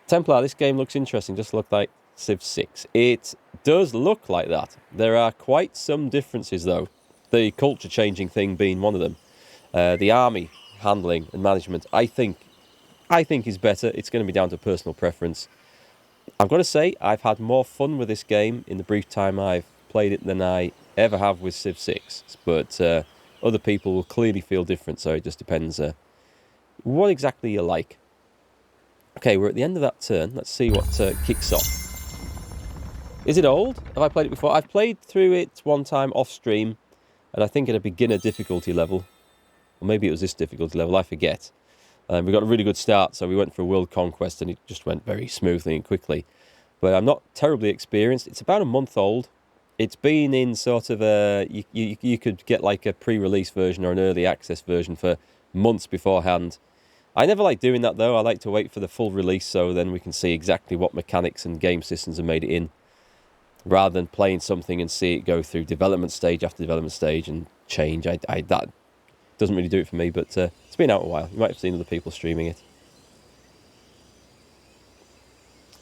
Templar, this game looks interesting, just look like Civ 6. It does look like that. There are quite some differences, though. The culture-changing thing being one of them. The army handling and management, I think is better. It's going to be down to personal preference. I've got to say, I've had more fun with this game in the brief time I've played it than I ever have with Civ 6. But other people will clearly feel different, so it just depends what exactly you like. Okay, we're at the end of that turn. Let's see what kicks off. Is it old? Have I played it before? I've played through it one time off stream, and I think at a beginner difficulty level. Or maybe it was this difficulty level, I forget. We got a really good start, so we went for a world conquest, and it just went very smoothly and quickly. But I'm not terribly experienced. It's about a month old. It's been in sort of a... You could get like a pre-release version or an early access version for months beforehand. I never like doing that, though. I like to wait for the full release so then we can see exactly what mechanics and game systems have made it in, rather than playing something and see it go through development stage after development stage and change. That doesn't really do it for me, but it's been out a while. You might have seen other people streaming it.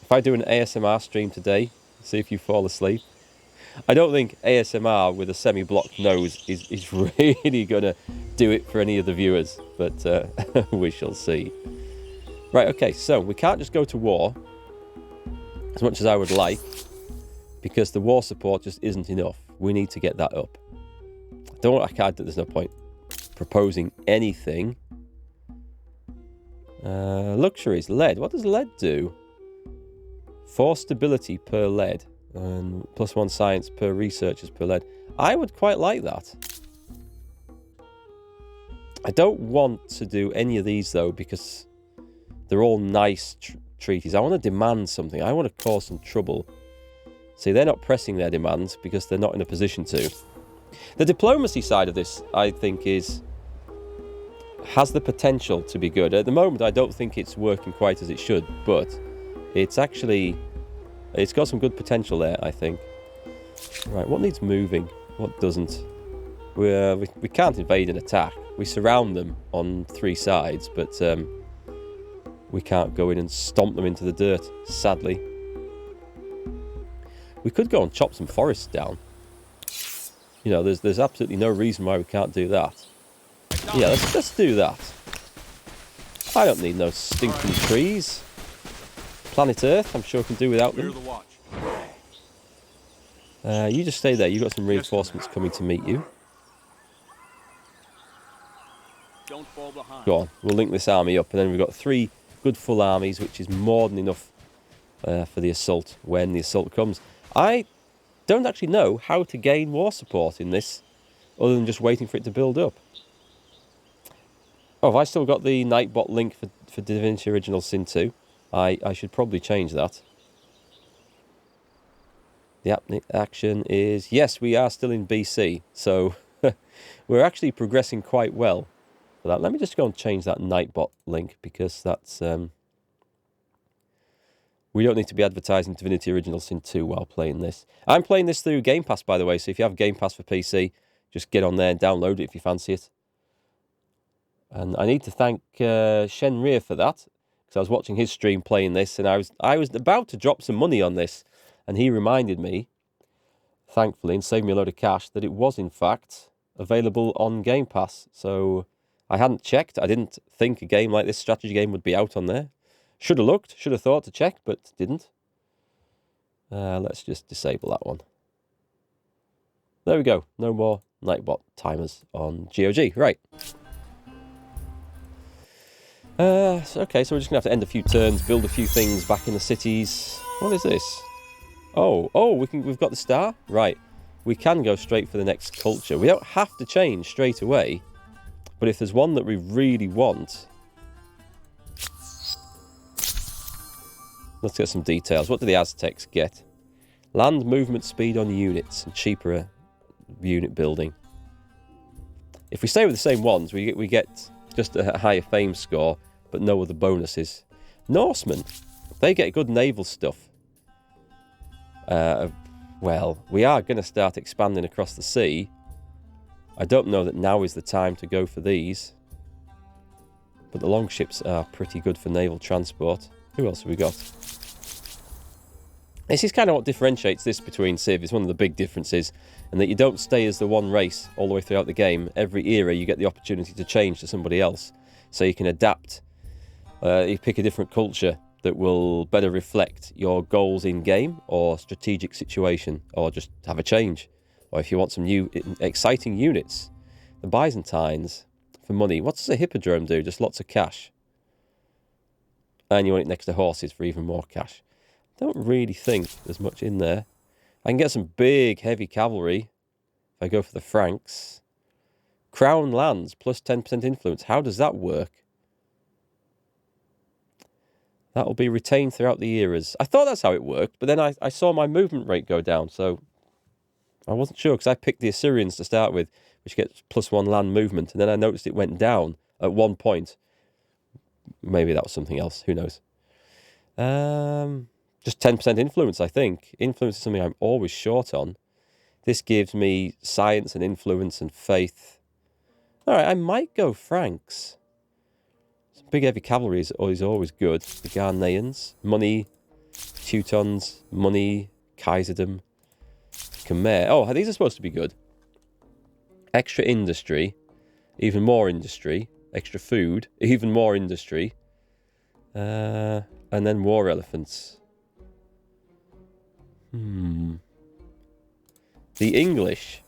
If I do an ASMR stream today, see if you fall asleep. I don't think ASMR with a semi-blocked nose is really going to do it for any of the viewers, but we shall see. Right, okay, so we can't just go to war, as much as I would like, because the war support just isn't enough. We need to get that up. There's no point proposing anything. Luxuries, lead. What does lead do? 4 stability per lead. And +1 science per researchers per lead. I would quite like that. I don't want to do any of these, though, because they're all nice treaties. I want to demand something. I want to cause some trouble. See, they're not pressing their demands because they're not in a position to. The diplomacy side of this, I think, has the potential to be good. At the moment, I don't think it's working quite as it should, but it's got some good potential there, I think. Right, what needs moving? What doesn't? We can't invade and attack. We surround them on 3 sides, but we can't go in and stomp them into the dirt, sadly. We could go and chop some forests down. You know, there's absolutely no reason why we can't do that. Yeah, let's do that. I don't need no stinking trees. Planet Earth, I'm sure can do without them. You just stay there. You've got some reinforcements coming to meet you. Don't fall behind. Go on, we'll link this army up, and then we've got 3 good full armies, which is more than enough for the assault when the assault comes. I don't actually know how to gain war support in this, other than just waiting for it to build up. Oh, have I still got the Nightbot link for Divinity Original Sin 2? I should probably change that. The action is... Yes, we are still in BC, so we're actually progressing quite well for that. Let me just go and change that Nightbot link, because that's... we don't need to be advertising Divinity Original Sin 2 while playing this. I'm playing this through Game Pass, by the way, so if you have Game Pass for PC, just get on there and download it if you fancy it. And I need to thank Shenrir for that, because I was watching his stream playing this, and I was about to drop some money on this, and he reminded me, thankfully, and saved me a load of cash, that it was, in fact, available on Game Pass. So I hadn't checked. I didn't think a game like this, strategy game, would be out on there. Should have looked, should have thought to check, but didn't. Let's just disable that one. There we go. No more Nightbot timers on GOG. Right. Okay, so we're just going to have to end a few turns, build a few things back in the cities. What is this? Oh, we've got the star? Right. We can go straight for the next culture. We don't have to change straight away, but if there's one that we really want... Let's get some details. What do the Aztecs get? Land movement speed on units and cheaper unit building. If we stay with the same ones, we get just a higher fame score, but no other bonuses. Norsemen, they get good naval stuff. Well, we are going to start expanding across the sea. I don't know that now is the time to go for these. But the longships are pretty good for naval transport. Who else have we got? This is kind of what differentiates this between Civ. It's one of the big differences, and that you don't stay as the one race all the way throughout the game. Every era you get the opportunity to change to somebody else, so you can adapt. You pick a different culture that will better reflect your goals in game or strategic situation, or just have a change. Or if you want some new exciting units, the Byzantines for money. What does a hippodrome do? Just lots of cash. And you want it next to horses for even more cash. Don't really think there's much in there. I can get some big, heavy cavalry if I go for the Franks. Crown lands plus 10% influence. How does that work? That will be retained throughout the eras. I thought that's how it worked, but then I saw my movement rate go down, so I wasn't sure, because I picked the Assyrians to start with, which gets +1 land movement, and then I noticed it went down at one point. Maybe that was something else. Who knows? Just 10% influence, I think. Influence is something I'm always short on. This gives me science and influence and faith. All right, I might go Franks. Some big heavy cavalry is always good. The Ghanaians, money, Teutons, money, Kaiserdom, Khmer. Oh, these are supposed to be good. Extra industry, even more industry. Extra food, even more industry. And then war elephants. The English,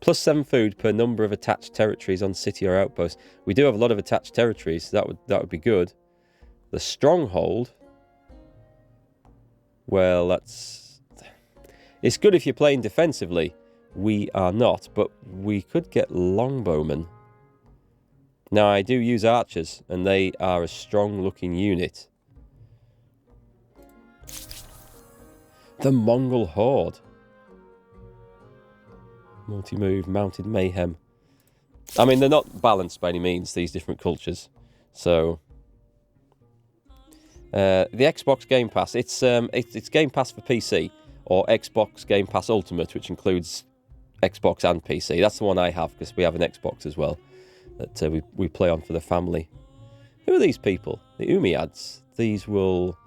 +7 food per number of attached territories on city or outpost. We do have a lot of attached territories, so that would be good. The stronghold, well, it's good if you're playing defensively. We are not, but we could get longbowmen. Now, I do use archers, and they are a strong-looking unit. The Mongol Horde. Multi-move, mounted mayhem. I mean, they're not balanced by any means, these different cultures. So, the Xbox Game Pass, it's Game Pass for PC, or Xbox Game Pass Ultimate, which includes Xbox and PC. That's the one I have, because we have an Xbox as well, that we play on for the family. Who are these people? The Umayyads. These will...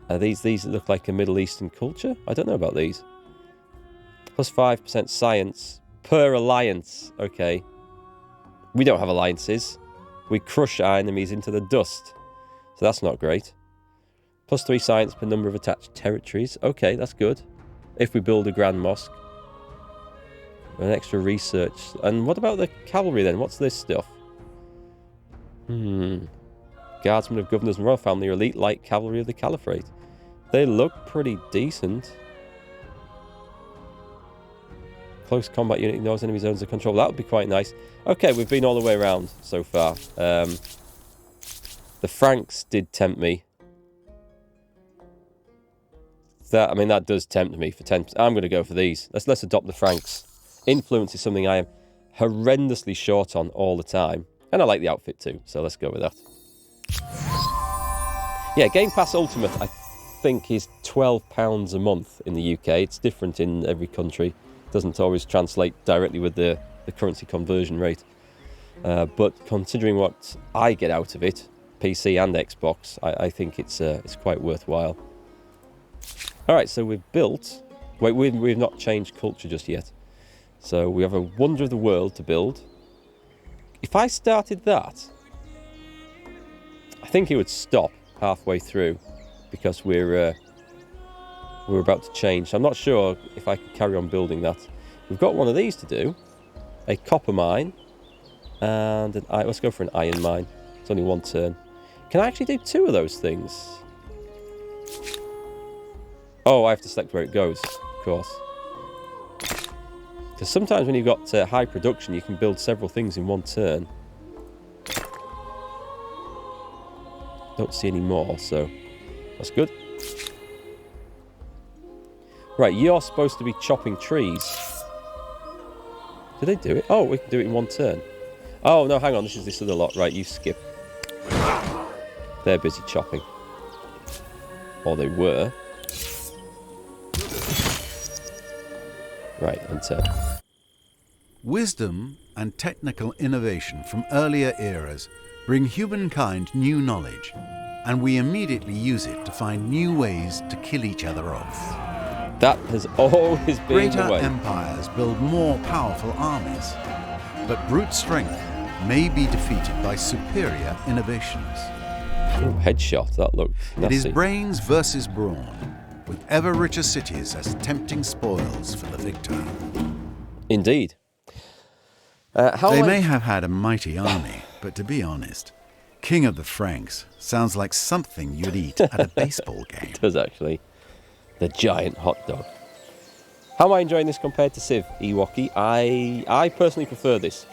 these look like a Middle Eastern culture? I don't know about these. +5% science per alliance. Okay. We don't have alliances. We crush our enemies into the dust. So that's not great. +3 science per number of attached territories. Okay, that's good. If we build a grand mosque. An extra research. And what about the cavalry then? What's this stuff? Guardsmen of governors and royal family are elite light cavalry of the caliphate. They look pretty decent. Close combat unit ignores enemy zones of control. That would be quite nice. Okay, we've been all the way around so far. The Franks did tempt me. That does tempt me for 10%. I'm going to go for these. Let's adopt the Franks. Influence is something I am horrendously short on all the time. And I like the outfit too, so let's go with that. Yeah, Game Pass Ultimate, I think, is £12 a month in the UK. It's different in every country. It doesn't always translate directly with the currency conversion rate. But considering what I get out of it, PC and Xbox, I think it's quite worthwhile. All right, so we've built... Wait, we've not changed culture just yet. So we have a Wonder of the World to build. If I started that, I think it would stop halfway through because we're about to change. I'm not sure if I can carry on building that. We've got one of these to do. A copper mine. And let's go for an iron mine. It's only one turn. Can I actually do 2 of those things? Oh, I have to select where it goes, of course. Because sometimes when you've got high production, you can build several things in one turn. Don't see any more, so that's good. Right, you're supposed to be chopping trees. Did they do it? Oh, we can do it in one turn. Oh, no, hang on, this is this other lot. Right, you skip. They're busy chopping. Or they were. Right, enter. Wisdom and technical innovation from earlier eras bring humankind new knowledge and we immediately use it to find new ways to kill each other off. That has always been Greater the way. empires build more powerful armies, but brute strength may be defeated by superior innovations. Ooh, headshot, that looked It is nasty. brains versus brawn, with ever richer cities as tempting spoils for the victor. Indeed. They may have had a mighty army, but to be honest, King of the Franks sounds like something you'd eat at a baseball game. It does actually. The giant hot dog. How am I enjoying this compared to Civ, Ewokey? I personally prefer this.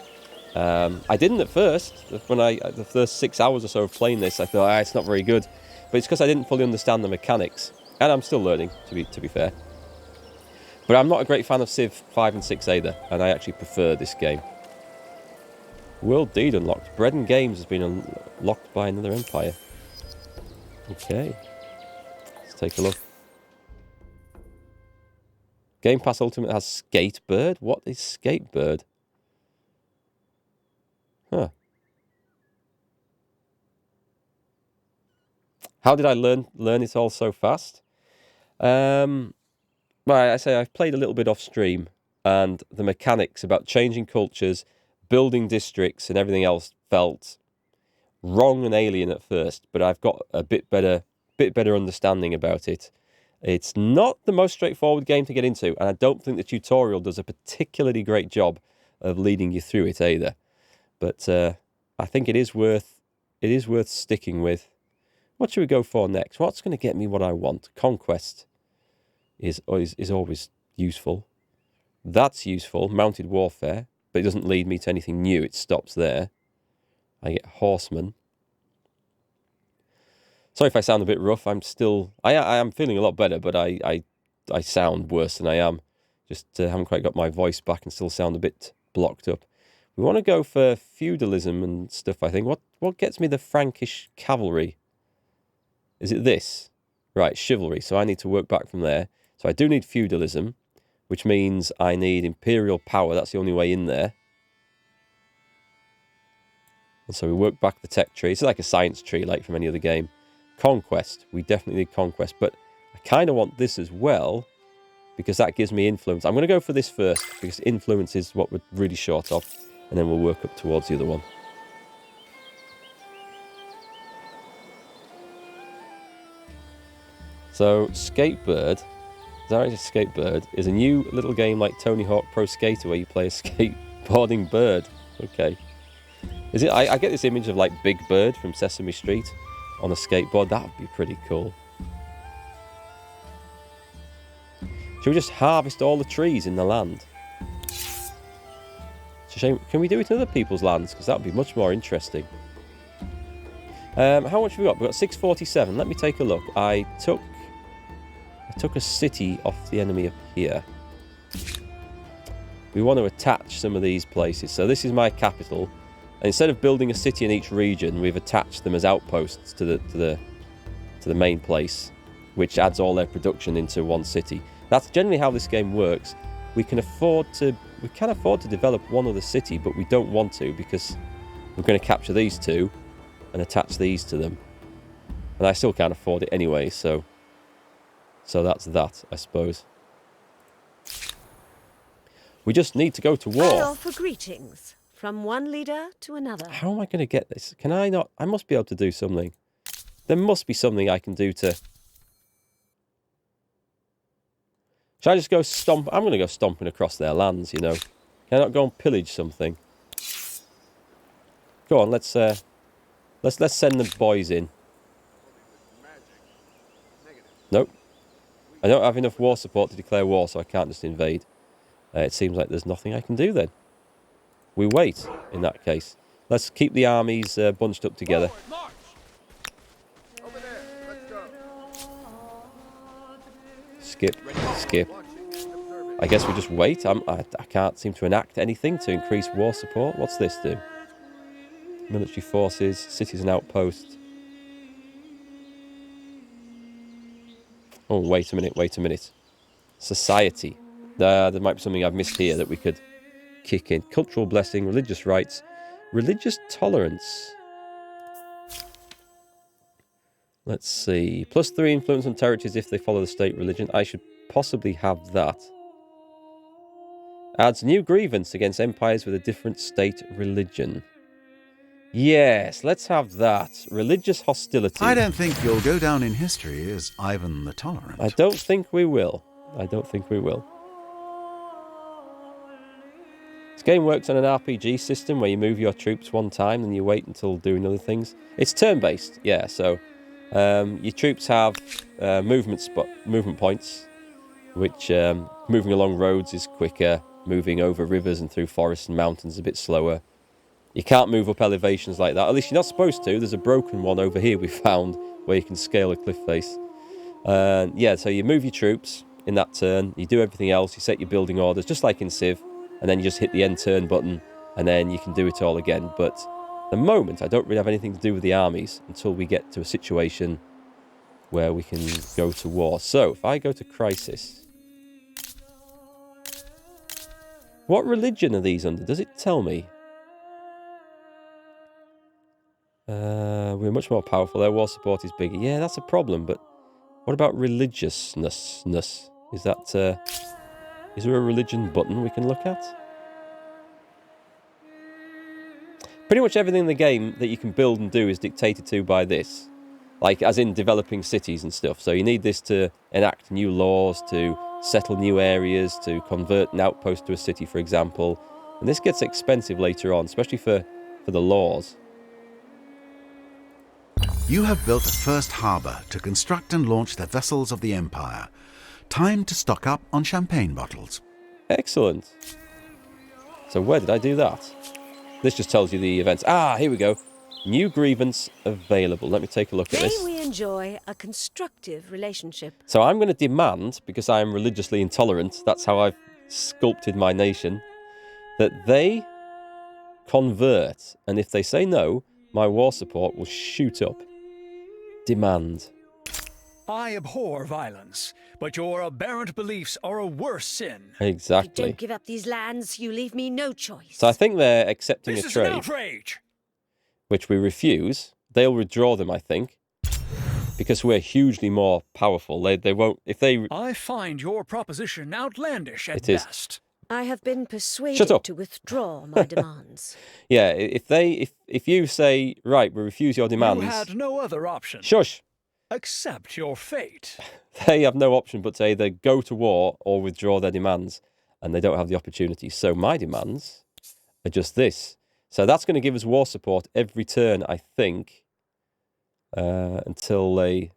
I didn't at first. When the first 6 hours or so of playing this, I thought, it's not very good. But it's because I didn't fully understand the mechanics. And I'm still learning, to be fair. But I'm not a great fan of Civ 5 and 6 either, and I actually prefer this game. World Deed unlocked. Bread and Games has been unlocked by another empire. Okay. Let's take a look. Game Pass Ultimate has Skatebird. What is Skatebird? Huh. How did I learn it all so fast? Well, I say I've played a little bit off stream, and the mechanics about changing cultures, building districts, and everything else felt wrong and alien at first. But I've got a bit better understanding about it. It's not the most straightforward game to get into, and I don't think the tutorial does a particularly great job of leading you through it either. But I think it is worth sticking with. What should we go for next? What's going to get me what I want? Conquest is always useful. That's useful. Mounted warfare, but it doesn't lead me to anything new. It stops there. I get horsemen. Sorry if I sound a bit rough. I am feeling a lot better, but I sound worse than I am. Just haven't quite got my voice back and still sound a bit blocked up. We want to go for feudalism and stuff, I think. What gets me the Frankish cavalry? Is it this? Right, chivalry. So I need to work back from there. So I do need feudalism, which means I need imperial power. That's the only way in there. And so we work back the tech tree. It's like a science tree, like from any other game. Conquest. We definitely need conquest. But I kind of want this as well, because that gives me influence. I'm going to go for this first, because influence is what we're really short of. And then we'll work up towards the other one. So, Skatebird, Skatebird is a new little game like Tony Hawk Pro Skater where you play a skateboarding bird. Okay. Is it? I get this image of like Big Bird from Sesame Street on a skateboard. That would be pretty cool. Should we just harvest all the trees in the land? It's a shame. Can we do it in other people's lands? Because that would be much more interesting. How much have we got? We've got 647. Let me take a look. I took a city off the enemy up here. We want to attach some of these places. So this is my capital. And instead of building a city in each region, we've attached them as outposts to the main place, which adds all their production into one city. That's generally how this game works. We can afford to develop one other city, but we don't want to because we're going to capture these two and attach these to them. And I still can't afford it anyway, so that's that, I suppose. We just need to go to war. I offer greetings from one leader to another. How am I going to get this? Can I not? I must be able to do something. There must be something I can do to... Should I just go stomp? I'm going to go stomping across their lands, you know. Can I not go and pillage something? Go on, let's send the boys in. Nope. I don't have enough war support to declare war, so I can't just invade. It seems like there's nothing I can do then. We wait, in that case. Let's keep the armies bunched up together. Over there. Let's go. Skip. I guess we just wait. I can't seem to enact anything to increase war support. What's this do? Military forces, cities and outposts. Oh, wait a minute. Society. There might be something I've missed here that we could kick in. Cultural blessing, religious rights, religious tolerance. Let's see. +3 influence on territories if they follow the state religion. I should possibly have that. Adds new grievance against empires with a different state religion. Yes, let's have that. Religious hostility. I don't think you'll go down in history as Ivan the Tolerant. I don't think we will. I don't think we will. This game works on an RPG system where you move your troops one time and you wait until doing other things. It's turn-based, yeah, so your troops have movement points, which moving along roads is quicker, moving over rivers and through forests and mountains is a bit slower. You can't move up elevations like that, at least you're not supposed to. There's a broken one over here we found where you can scale a cliff face. Yeah, so you move your troops in that turn, you do everything else, you set your building orders, just like in Civ, and then you just hit the end turn button, and then you can do it all again. But at the moment, I don't really have anything to do with the armies until we get to a situation where we can go to war. So, if I go to Crisis... What religion are these under? Does it tell me? We're much more powerful. Their war support is bigger. Yeah, that's a problem, but what about religiousness? Is that... Is there a religion button we can look at? Pretty much everything in the game that you can build and do is dictated to by this. Like, as in developing cities and stuff. So you need this to enact new laws, to settle new areas, to convert an outpost to a city, for example. And this gets expensive later on, especially for the laws. You have built a first harbour to construct and launch the vessels of the Empire. Time to stock up on champagne bottles. Excellent. So where did I do that? This just tells you the events. Ah, here we go. New grievance available. Let me take a look at this. May we enjoy a constructive relationship. So I'm going to demand, because I am religiously intolerant, that's how I've sculpted my nation, that they convert. And if they say no, my war support will shoot up. Demand. I abhor violence, but your aberrant beliefs are a worse sin. Exactly. If you don't give up these lands, you leave me no choice. So I think they're accepting This a is an trade, outrage. which we refuse. They'll withdraw them, I think, because we're hugely more powerful. They won't, if they... I find your proposition outlandish at It is. best. I have been persuaded Shut up. to withdraw my demands. Yeah, if you say, right, we refuse your demands... You had no other option. Shush! Accept your fate. They have no option but to either go to war or withdraw their demands, and they don't have the opportunity. So my demands are just this. So that's going to give us war support every turn, I think, until they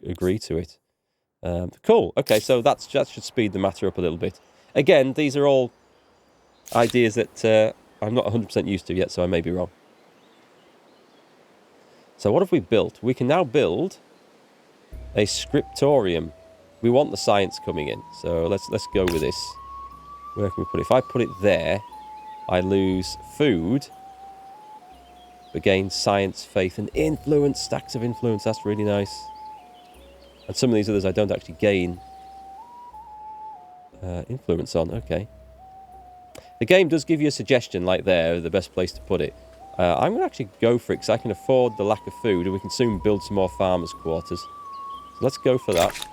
agree to it. Cool. Okay, so that should speed the matter up a little bit. Again, these are all ideas that I'm not 100% used to yet, so I may be wrong. So what have we built? We can now build a scriptorium. We want the science coming in, so let's go with this. Where can we put it? If I put it there, I lose food, but gain science, faith, and influence. Stacks of influence. That's really nice. And some of these others I don't actually gain influence on. Okay. The game does give you a suggestion, like there, the best place to put it. I'm going to actually go for it because I can afford the lack of food and we can soon build some more farmers' quarters. So let's go for that.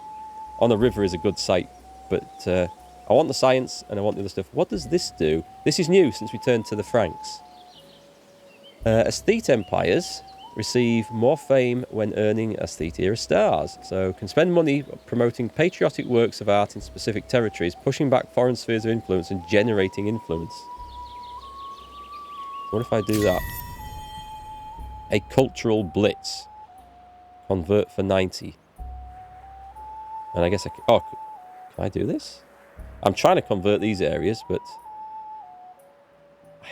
On the river is a good site, but I want the science and I want the other stuff. What does this do? This is new since we turned to the Franks. Aesthete empires receive more fame when earning Aesthete era stars. So can spend money promoting patriotic works of art in specific territories, pushing back foreign spheres of influence and generating influence. What if I do that? A cultural blitz. Convert for 90. And I guess I can... Oh, can I do this? I'm trying to convert these areas, but...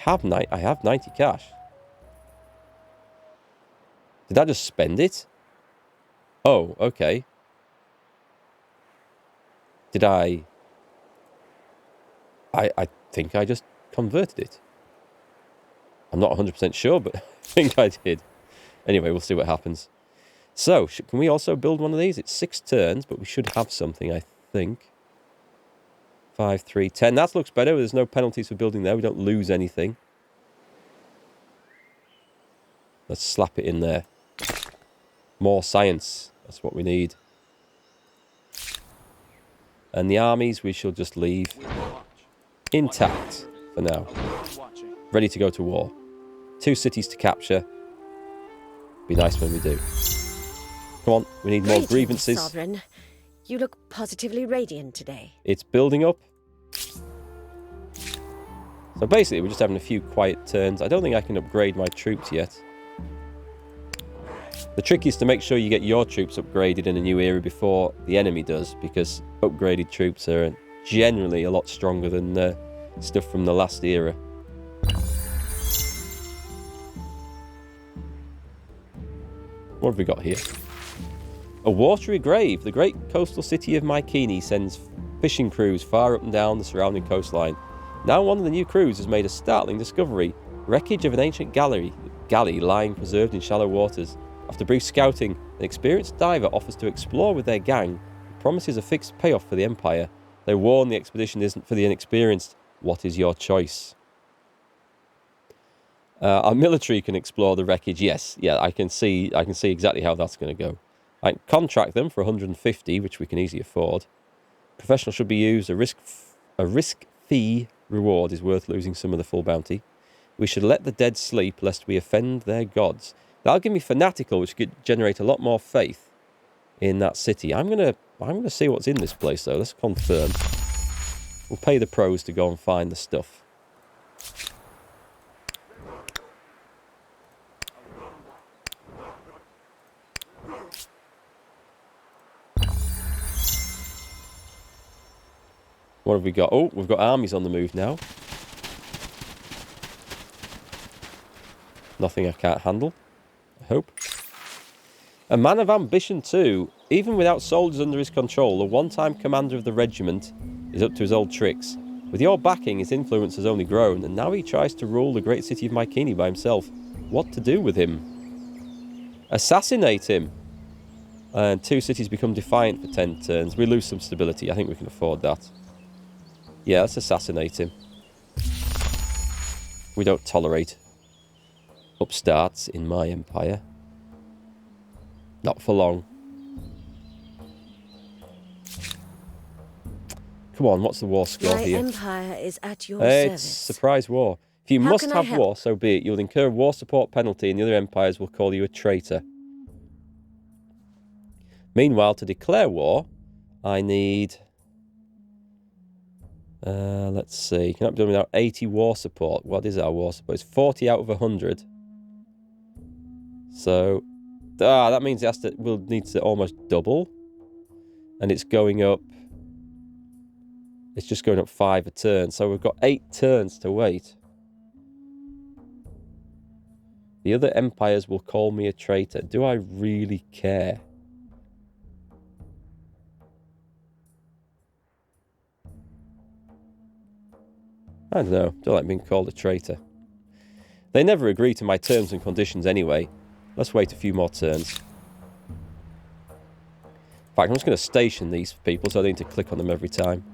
I have 90 cash. Did I just spend it? Oh, okay. Did I think I just converted it. I'm not 100% sure, but I think I did. Anyway, we'll see what happens. So, can we also build one of these? It's 6 turns, but we should have something, I think. 5, 3, 10. That looks better. There's no penalties for building there. We don't lose anything. Let's slap it in there. More science. That's what we need. And the armies we shall just leave intact for now. Ready to go to war. 2 cities to capture. Be nice when we do. Come on, we need more Greetings, grievances. Sovereign. You look positively radiant today. It's building up. So basically, we're just having a few quiet turns. I don't think I can upgrade my troops yet. The trick is to make sure you get your troops upgraded in a new era before the enemy does, because upgraded troops are generally a lot stronger than stuff from the last era. What have we got here? A watery grave. The great coastal city of Mycenae sends fishing crews far up and down the surrounding coastline. Now one of the new crews has made a startling discovery. Wreckage of an ancient galley lying preserved in shallow waters. After brief scouting, an experienced diver offers to explore with their gang and promises a fixed payoff for the Empire. They warn the expedition isn't for the inexperienced. What is your choice? Our military can explore the wreckage. Yes, yeah, I can see exactly how that's going to go. I can contract them for 150, which we can easily afford. Professional should be used. A risk fee reward is worth losing some of the full bounty. We should let the dead sleep lest we offend their gods. That'll give me fanatical, which could generate a lot more faith in that city. I'm gonna see what's in this place though. Let's confirm. We'll pay the pros to go and find the stuff. What have we got? Oh, we've got armies on the move now. Nothing I can't handle, I hope. A man of ambition too. Even without soldiers under his control, the one-time commander of the regiment is up to his old tricks. With your backing, his influence has only grown, and now he tries to rule the great city of Mycenae by himself. What to do with him? Assassinate him! And 2 cities become defiant for 10 turns. We lose some stability. I think we can afford that. Yeah, let's assassinate him. We don't tolerate upstarts in my empire. Not for long. Come on, what's the war score here? My empire is at your It's service. surprise war. If you How must can I have help? war, so be it. You'll incur a war support penalty and the other empires will call you a traitor. Meanwhile, to declare war, I need... let's see. Cannot be done without 80 war support. What is our war support? It's 40 out of 100. So... that means we'll need to almost double. And it's going up... It's just going up 5 a turn. So we've got 8 turns to wait. The other empires will call me a traitor. Do I really care? I don't know. Don't like being called a traitor. They never agree to my terms and conditions anyway. Let's wait a few more turns. In fact, I'm just going to station these people so I don't need to click on them every time.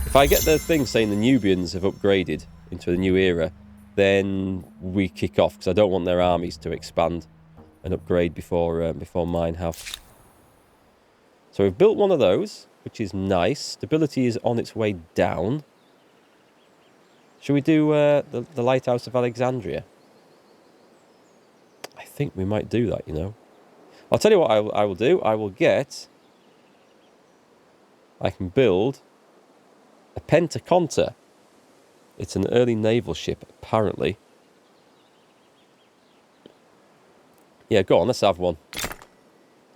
If I get the thing saying the Nubians have upgraded into a new era, then we kick off, because I don't want their armies to expand and upgrade before mine have. So we've built one of those, which is nice. Stability is on its way down. Should we do the Lighthouse of Alexandria? I think we might do that, you know. I'll tell you what I will do. I can build a Pentaconta. It's an early naval ship, apparently. Yeah, go on, let's have one.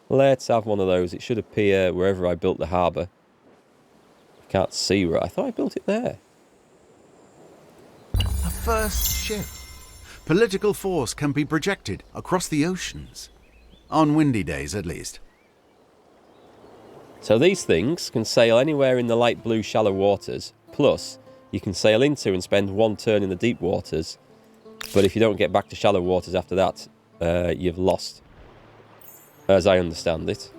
Let's have one of those. It should appear wherever I built the harbour. I can't see where. I thought I built it there. A first ship. Political force can be projected across the oceans. On windy days, at least. So these things can sail anywhere in the light blue shallow waters. Plus, you can sail into and spend 1 turn in the deep waters. But if you don't get back to shallow waters after that, you've lost. As I understand it.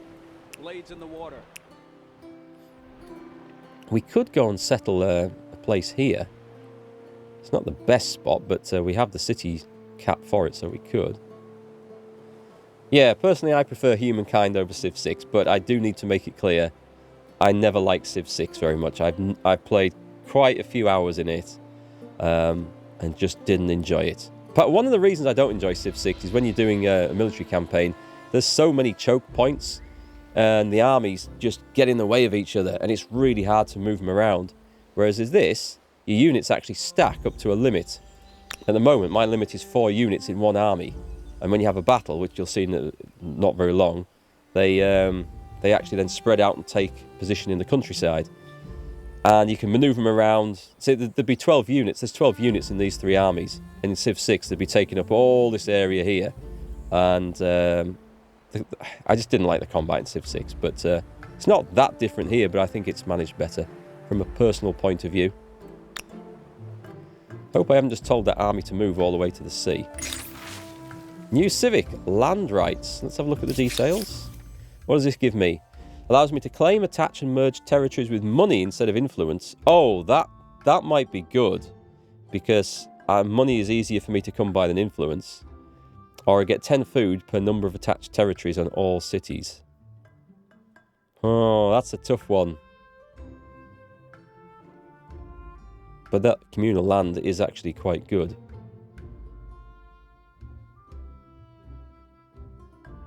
Blades in the water. We could go and settle a place here. It's not the best spot, but we have the city cap for it, so we could. Yeah, personally I prefer Humankind over Civ 6, but I do need to make it clear I never liked Civ 6 very much. I've played quite a few hours in it and just didn't enjoy it. But one of the reasons I don't enjoy Civ 6 is when you're doing a military campaign, there's so many choke points and the armies just get in the way of each other and it's really hard to move them around. Whereas as this, your units actually stack up to a limit. At the moment, my limit is 4 units in one army. And when you have a battle, which you'll see in not very long, they actually then spread out and take position in the countryside. And you can manoeuvre them around. So there'd be 12 units. There's 12 units in these 3 armies. And in Civ 6, they'd be taking up all this area here. And I just didn't like the combat in Civ 6. But it's not that different here, but I think it's managed better from a personal point of view. Hope I haven't just told that army to move all the way to the sea. New Civic, land rights. Let's have a look at the details. What does this give me? Allows me to claim, attach and merge territories with money instead of influence. Oh, that might be good. Because money is easier for me to come by than influence. Or I get 10 food per number of attached territories on all cities. Oh, that's a tough one. But that communal land is actually quite good.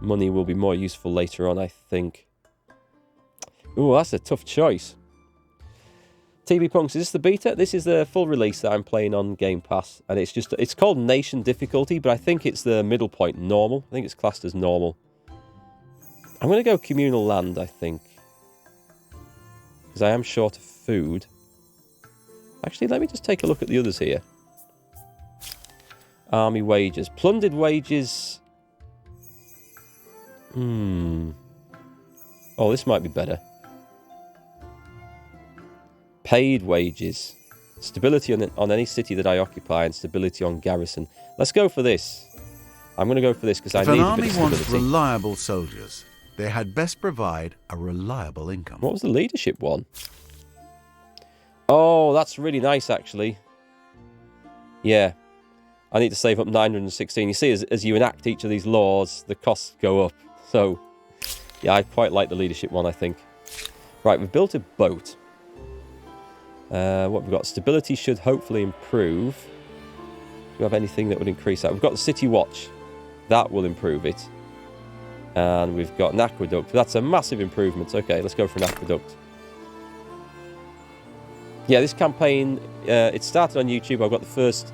Money will be more useful later on, I think. Ooh, that's a tough choice. TV Punks, is this the beta? This is the full release that I'm playing on Game Pass. And it's called Nation Difficulty, but I think it's the middle point, normal. I think it's classed as normal. I'm going to go communal land, I think. Because I am short of food. Actually, let me just take a look at the others here. Army wages. Plundered wages. Oh, this might be better. Paid wages. Stability on any city that I occupy and stability on garrison. Let's go for this. I'm going to go for this because I need a bit of stability. If an army wants reliable soldiers, they had best provide a reliable income. What was the leadership one? Oh, that's really nice, actually. Yeah. I need to save up 916. You see, as you enact each of these laws, the costs go up. So, yeah, I quite like the leadership one, I think. Right, we've built a boat. What we've got? Stability should hopefully improve. Do we have anything that would increase that? We've got the City Watch. That will improve it. And we've got an aqueduct. That's a massive improvement. Okay, let's go for an aqueduct. Yeah, this campaign, it started on YouTube. I've got the first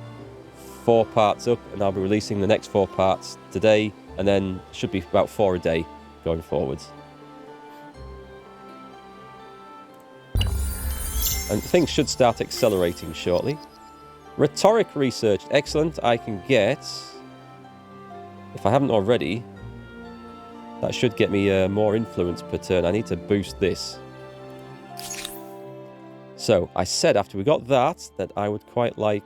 4 parts up, and I'll be releasing the next 4 parts today, and then should be about 4 a day going forwards. And things should start accelerating shortly. Rhetoric research, excellent. I can get, if I haven't already, that should get me more influence per turn. I need to boost this. So, I said after we got that I would quite like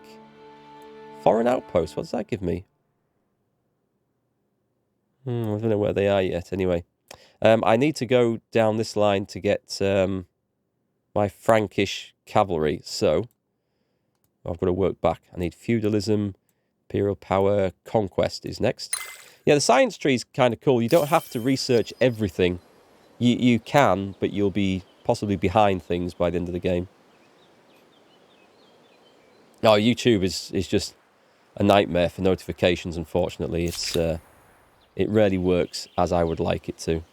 foreign outposts. What does that give me? I don't know where they are yet. Anyway, I need to go down this line to get my Frankish cavalry. So, I've got to work back. I need feudalism, imperial power, conquest is next. Yeah, the science tree is kind of cool. You don't have to research everything. You can, but you'll be possibly behind things by the end of the game. Oh, YouTube is just a nightmare for notifications, unfortunately. It rarely works as I would like it to.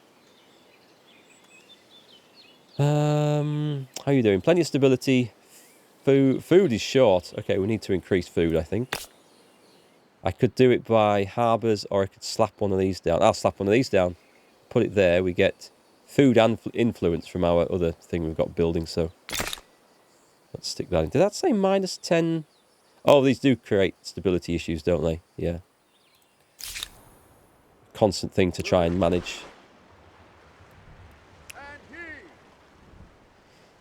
How are you doing? Plenty of stability. Food is short. Okay, we need to increase food, I think. I could do it by harbours, or I could slap one of these down. I'll slap one of these down. Put it there. We get food and influence from our other thing we've got building, so let's stick that in. Did that say -10? Oh, these do create stability issues, don't they? Yeah. Constant thing to try and manage.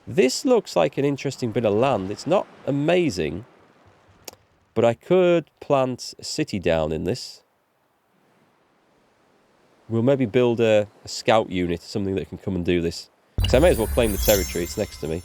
This looks like an interesting bit of land. It's not amazing, but I could plant a city down in this. We'll maybe build a scout unit, something that can come and do this. Because I may as well claim the territory. It's next to me.